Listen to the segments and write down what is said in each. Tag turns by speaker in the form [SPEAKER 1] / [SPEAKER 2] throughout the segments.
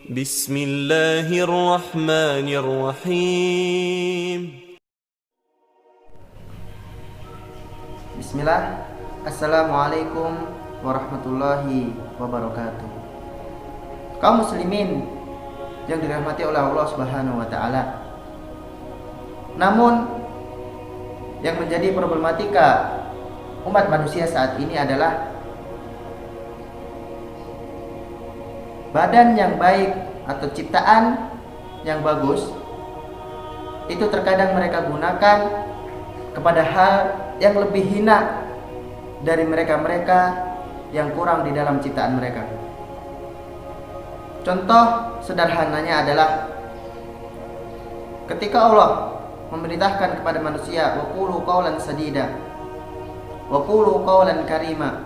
[SPEAKER 1] Bismillahirrahmanirrahim.
[SPEAKER 2] Bismillah. Assalamualaikum warahmatullahi wabarakatuh. Kaum muslimin yang dirahmati oleh Allah Subhanahu wa taala. Namun yang menjadi problematika umat manusia saat ini adalah badan yang baik atau ciptaan yang bagus itu terkadang mereka gunakan kepada hal yang lebih hina dari mereka-mereka yang kurang di dalam ciptaan mereka. Contoh sederhananya adalah ketika Allah memerintahkan kepada manusia waqulu qaulan sadida waqulu qaulan karima,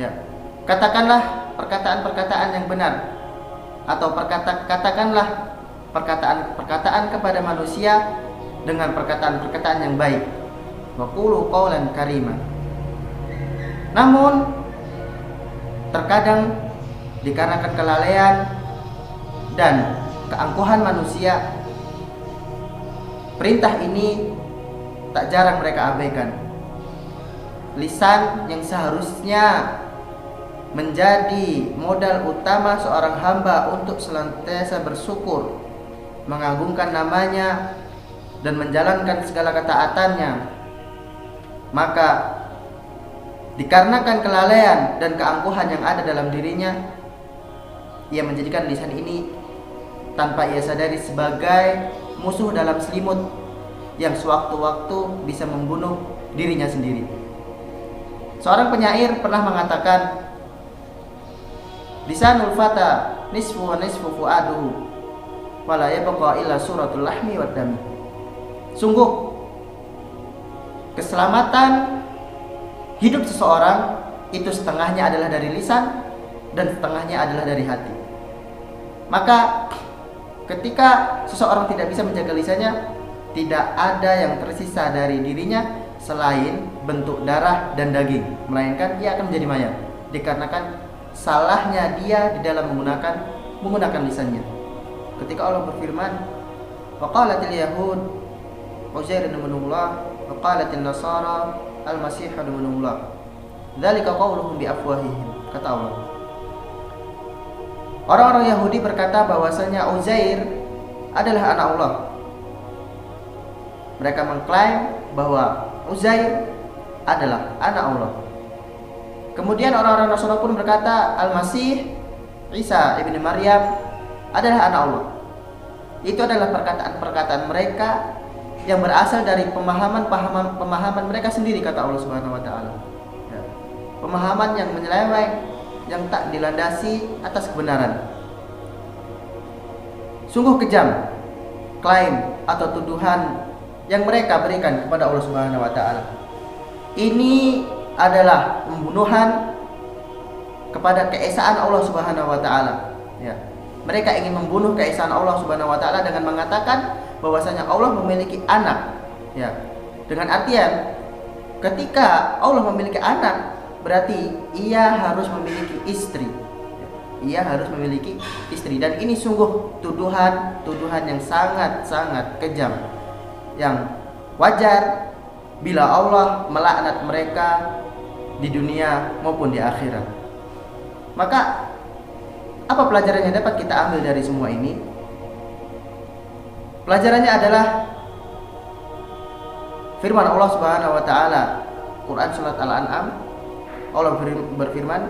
[SPEAKER 2] ya, katakanlah perkataan-perkataan yang benar, atau katakanlah perkataan-perkataan kepada manusia dengan perkataan-perkataan yang baik, waqulu qaulan karima. Namun terkadang dikarenakan kelalaian dan keangkuhan manusia, perintah ini tak jarang mereka abaikan. Lisan yang seharusnya menjadi modal utama seorang hamba untuk senantiasa bersyukur, mengagungkan namanya, dan menjalankan segala ketaatannya, maka dikarenakan kelalaian dan keangkuhan yang ada dalam dirinya, ia menjadikan lisan ini tanpa ia sadari sebagai musuh dalam selimut yang sewaktu-waktu bisa membunuh dirinya sendiri. Seorang penyair pernah mengatakan, lisanul fata nisfu wa nisfu fuaduhu wala yabqa illa suratul lahmi wad dami. Sungguh keselamatan hidup seseorang itu setengahnya adalah dari lisan dan setengahnya adalah dari hati. Maka ketika seseorang tidak bisa menjaga lisannya, tidak ada yang tersisa dari dirinya selain bentuk darah dan daging, melainkan dia akan menjadi mayat dikarenakan salahnya dia di dalam menggunakan lisannya. Ketika Allah berfirman, waqalatil yahud Uzair ibn Allah wa qalatil nasara al-masih ibn Allah, dzalika qauluhum bi afwahihim, kata Allah. Orang-orang Yahudi berkata bahwasanya Uzair adalah anak Allah. Mereka mengklaim bahwa Uzair adalah anak Allah. Kemudian orang-orang Nasrani pun berkata Al-Masih Isa ibn Maryam adalah anak Allah. Itu adalah perkataan-perkataan mereka yang berasal dari pemahaman mereka sendiri, kata Allah Subhanahu wa taala. Ya. Pemahaman yang menyeleweng, yang tak dilandasi atas kebenaran. Sungguh kejam klaim atau tuduhan yang mereka berikan kepada Allah Subhanahu wa taala. Ini adalah pembunuhan kepada keesaan Allah Subhanahu wa taala. Ya. Mereka ingin membunuh keesaan Allah Subhanahu wa taala dengan mengatakan bahwasanya Allah memiliki anak. Ya. Dengan artian ketika Allah memiliki anak, berarti ia harus memiliki istri. Ia harus memiliki istri, dan ini sungguh tuduhan yang sangat-sangat kejam, yang wajar bila Allah melaknat mereka di dunia maupun di akhirat. Maka apa pelajaran yang dapat kita ambil dari semua ini? Pelajarannya adalah firman Allah Subhanahu wa taala, Quran surat Al-An'am. Allah berfirman,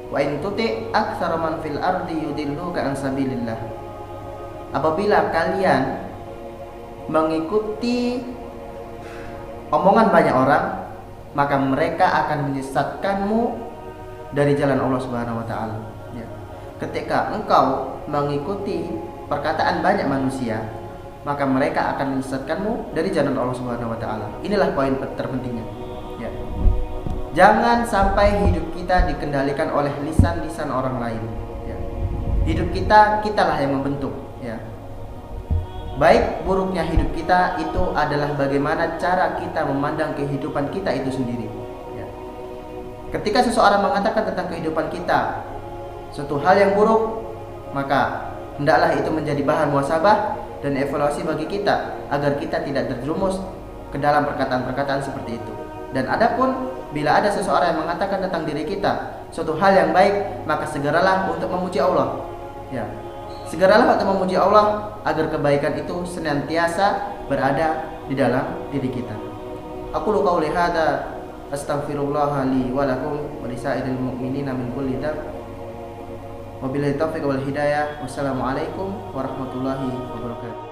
[SPEAKER 2] wa in tuti aktsara man fil ardi yudilluka an sabilillah. Apabila kalian mengikuti omongan banyak orang, maka mereka akan menyesatkanmu dari jalan Allah Subhanahu wa taala. Ya. Ketika engkau mengikuti perkataan banyak manusia, maka mereka akan menyesatkanmu dari jalan Allah Subhanahu wa taala. Inilah poin terpentingnya. Ya. Jangan sampai hidup kita dikendalikan oleh lisan-lisan orang lain. Ya. Hidup kitalah yang membentuk. Ya. Baik buruknya hidup kita itu adalah bagaimana cara kita memandang kehidupan kita itu sendiri. Ya. Ketika seseorang mengatakan tentang kehidupan kita suatu hal yang buruk, maka hendaklah itu menjadi bahan muhasabah dan evaluasi bagi kita agar kita tidak terjerumus ke dalam perkataan-perkataan seperti itu. Dan adapun bila ada seseorang yang mengatakan tentang diri kita suatu hal yang baik, maka segeralah untuk memuji Allah. Ya, segeralah untuk memuji Allah agar kebaikan itu senantiasa berada di dalam diri kita. Aku qauli hadza astaghfirullah li wa lakum wa lisairil mu'minina min kulli dzamb. Wabillahi taufiq wal hidayah. Wassalamualaikum warahmatullahi wabarakatuh.